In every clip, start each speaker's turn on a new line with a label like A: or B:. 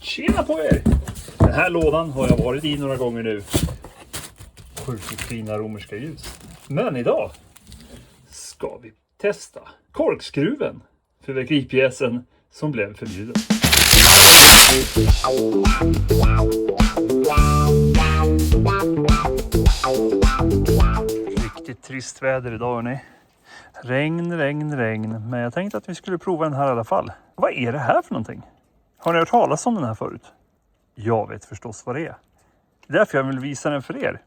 A: Tjena på er! Den här lådan har jag varit i några gånger nu. Sjukt fina romerska ljus. Men idag ska vi testa korkskruven för väckeripjäsen som blev förbjuden. Riktigt trist väder idag hörni. Regn. Men jag tänkte att vi skulle prova den här i alla fall. Vad är det här för någonting? Har ni hört talas om den här förut? Jag vet förstås vad det är. Det är därför jag vill visa den för er.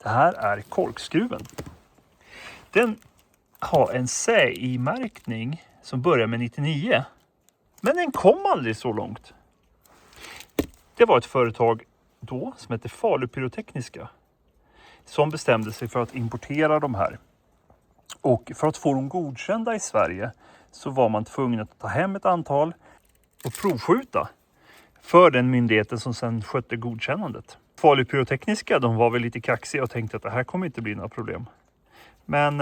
A: Det här är korkskruven. Den har en CI-märkning som börjar med 99. Men den kom aldrig så långt. Det var ett företag då som hette Falu Pyrotekniska. Som bestämde sig för att importera de här. Och för att få dem godkända i Sverige så var man tvungen att ta hem ett antal och provskjuta för den myndigheten som sedan skötte godkännandet. Falu Pyrotekniska, de var väl lite kaxiga och tänkte att det här kommer inte bli några problem. Men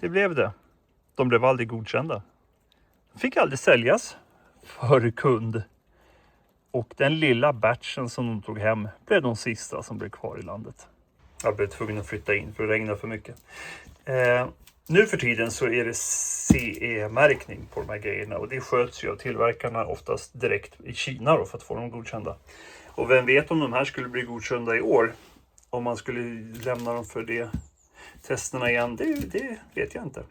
A: det blev det. De blev aldrig godkända. De fick aldrig säljas för kund. Och den lilla batchen som de tog hem blev de sista som blev kvar i landet. Jag blev tvungen att flytta in för det regnade för mycket. Nu för tiden så är det CE-märkning på de här grejerna. Och det sköts ju av tillverkarna oftast direkt i Kina då för att få dem godkända. Och vem vet om de här skulle bli godkända i år? Om man skulle lämna dem för det testerna igen, det vet jag inte.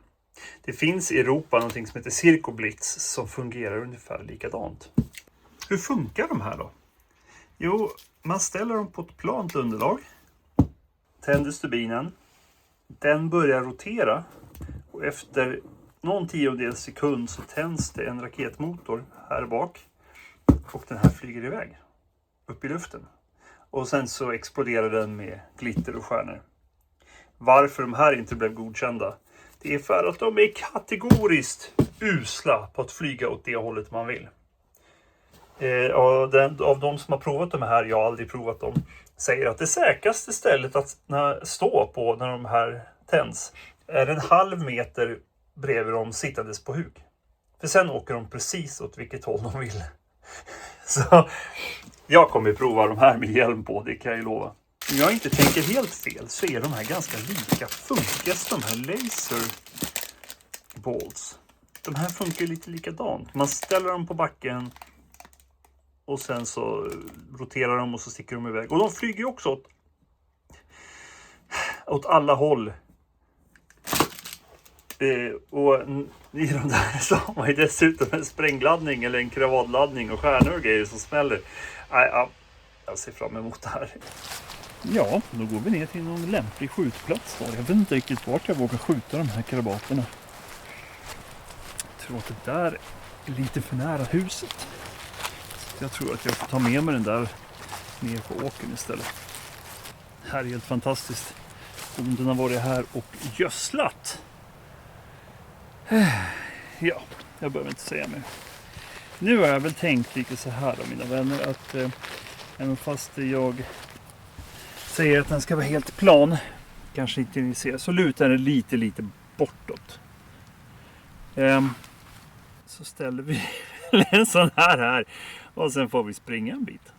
A: Det finns i Europa någonting som heter Circoblitz som fungerar ungefär likadant. Hur funkar de här då? Jo, man ställer dem på ett plant underlag. Tänder stubinen. Den börjar rotera. Och efter någon tiondels sekund så tänds det en raketmotor här bak. Och den här flyger iväg. Upp i luften. Och sen så exploderar den med glitter och stjärnor. Varför de här inte blev godkända? Det är för att de är kategoriskt usla på att flyga åt det hållet man vill. Av de som har provat de här, jag har aldrig provat dem, säger att det säkraste stället att stå på när de här tänds är 1/2 meter bredvid dem sittandes på huk. För sen åker de precis åt vilket håll de vill. Så jag kommer prova de här med hjälm på, det kan jag ju lova. Om jag inte tänker helt fel så är de här ganska lika. Funkas de här laser balls? De här funkar lite likadant. Man ställer dem på backen och sen så roterar de och så sticker de iväg. Och de flyger ju också åt alla håll. Och i de där så har man ju dessutom en sprängladdning eller en kravadladdning och stjärnor och grejer som smäller. Jag ser fram emot det här. Ja, då går vi ner till någon lämplig skjutplats då. Jag vet inte riktigt vart jag vågar skjuta de här krabaterna. Jag tror att det där är lite för nära huset. Så jag tror att jag får ta med mig den där ner på åkern istället. Det här är helt fantastiskt. Bonden har varit här och gödslat. Ja, jag behöver inte säga mer. Nu har jag väl tänkt lite så här då, mina vänner, att även fast jag säger att den ska vara helt plan, kanske inte ni ser, så lutar den lite bortåt. Så ställer vi en sån här och sen får vi springa en bit.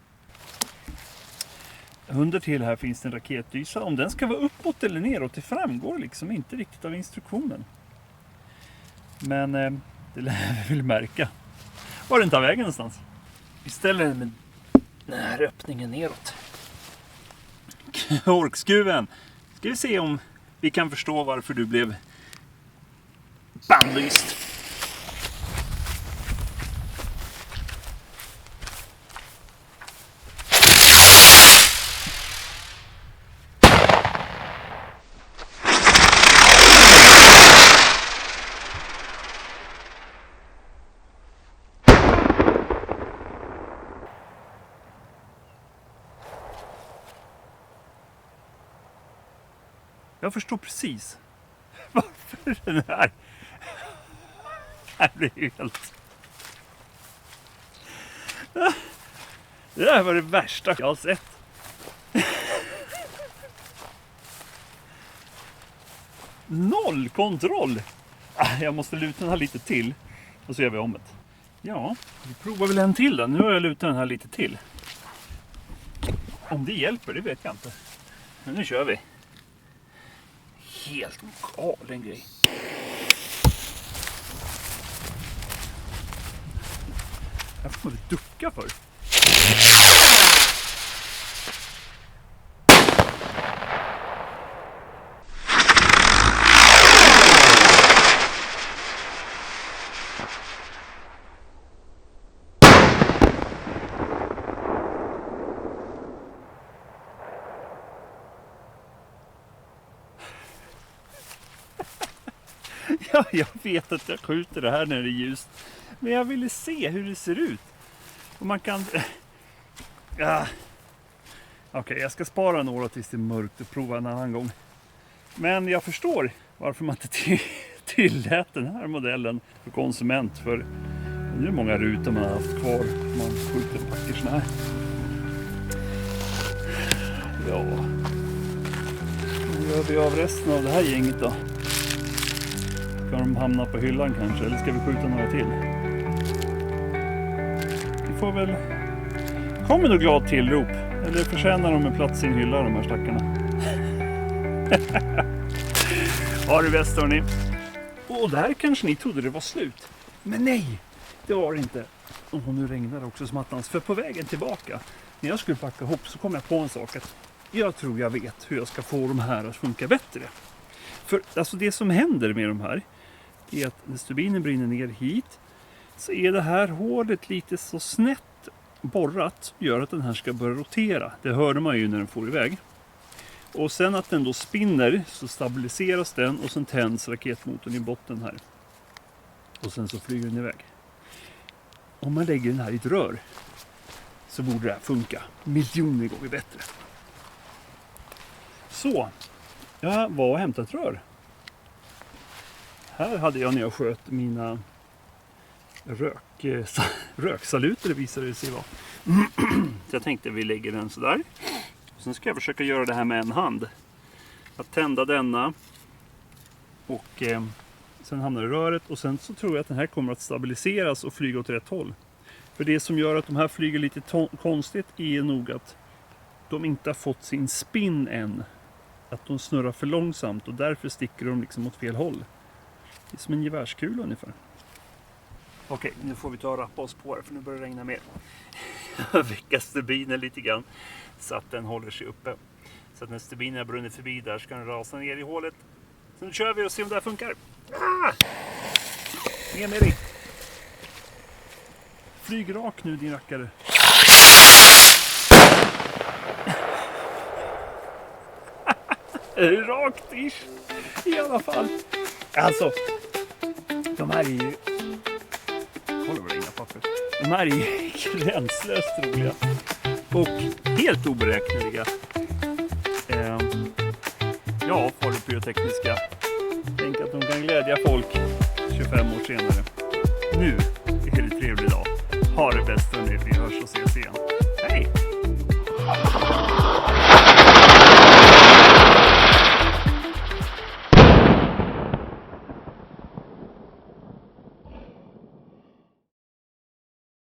A: Under till här finns det en raketdysa. Om den ska vara uppåt eller neråt, det framgår liksom inte riktigt av instruktionen. Men det lär vi väl märka. Var den tar vägen någonstans? Vi ställer den med den här öppningen neråt. Korkskruven. Ska vi se om vi kan förstå varför du blev bannlyst. Jag förstår precis varför den här blir ju helt... Det där var det värsta jag har sett. Noll kontroll. Jag måste luta den här lite till och så gör vi om det. Ja, vi provar väl en till då. Nu har jag lutat den här lite till. Om det hjälper, det vet jag inte. Men nu kör vi. Helt galen grej. Här får man ducka för. Ja, jag vet att jag skjuter det här när det är ljust. Men jag ville se hur det ser ut. Och man kan... Ja. Okej, jag ska spara några tills det är mörkt och prova en annan gång. Men jag förstår varför man inte tillät den här modellen för konsument. För det är många rutor man har haft kvar. Man skjuter en packer såna här. Ja. Nu gör vi av resten av det här gänget då. Ska de hamna på hyllan kanske? Eller ska vi skjuta några till? Vi får väl... Kommer nog glad tillrop. Eller förtjänar de en plats i en hylla, de här stackarna. Ha det bäst hörni. Och där kanske ni trodde det var slut. Men nej, det var det inte. Och nu regnar det också smattans. För på vägen tillbaka, när jag skulle packa ihop så kom jag på en sak. Att jag tror jag vet hur jag ska få de här att funka bättre. För alltså det som händer med de här är att när stubinen brinner ner hit så är det här hålet lite så snett borrat, gör att den här ska börja rotera. Det hörde man ju när den får iväg. Och sen att den då spinner så stabiliseras den och sen tänds raketmotorn i botten här. Och sen så flyger den iväg. Om man lägger den här i ett rör så borde det här funka miljoner gånger bättre. Så, jag var och hämtat ett rör. Här hade jag när jag sköt mina röksaluter, visade det sig vara. Så jag tänkte vi lägger den så där. Sen ska jag försöka göra det här med en hand. Att tända denna. Och sen hamnar det i röret. Och sen så tror jag att den här kommer att stabiliseras och flyga åt rätt håll. För det som gör att de här flyger lite konstigt är nog att de inte har fått sin spin än. Att de snurrar för långsamt och därför sticker de liksom åt fel håll. Det är som en gevärskula ungefär. Okej, nu får vi ta och rappa oss på det för nu börjar det regna mer. Jag väcker stubinen lite grann så att den håller sig uppe. Så att när stubinen brunner förbi där ska den rasa ner i hålet. Så nu kör vi och ser om det här funkar. Ah! Ner med dig. Flyg rak nu din rackare. Rakt ish. I alla fall. Alltså, de här är ju... Kolla vad det regnar papper. De här är ju gränslöst roliga. Och helt oberäkneliga. Ja, för det pyrotekniska. Tänk att de kan glädja folk 25 år senare. Nu är det trevlig dag. Ha det bäst nu. Vi hörs och ses igen.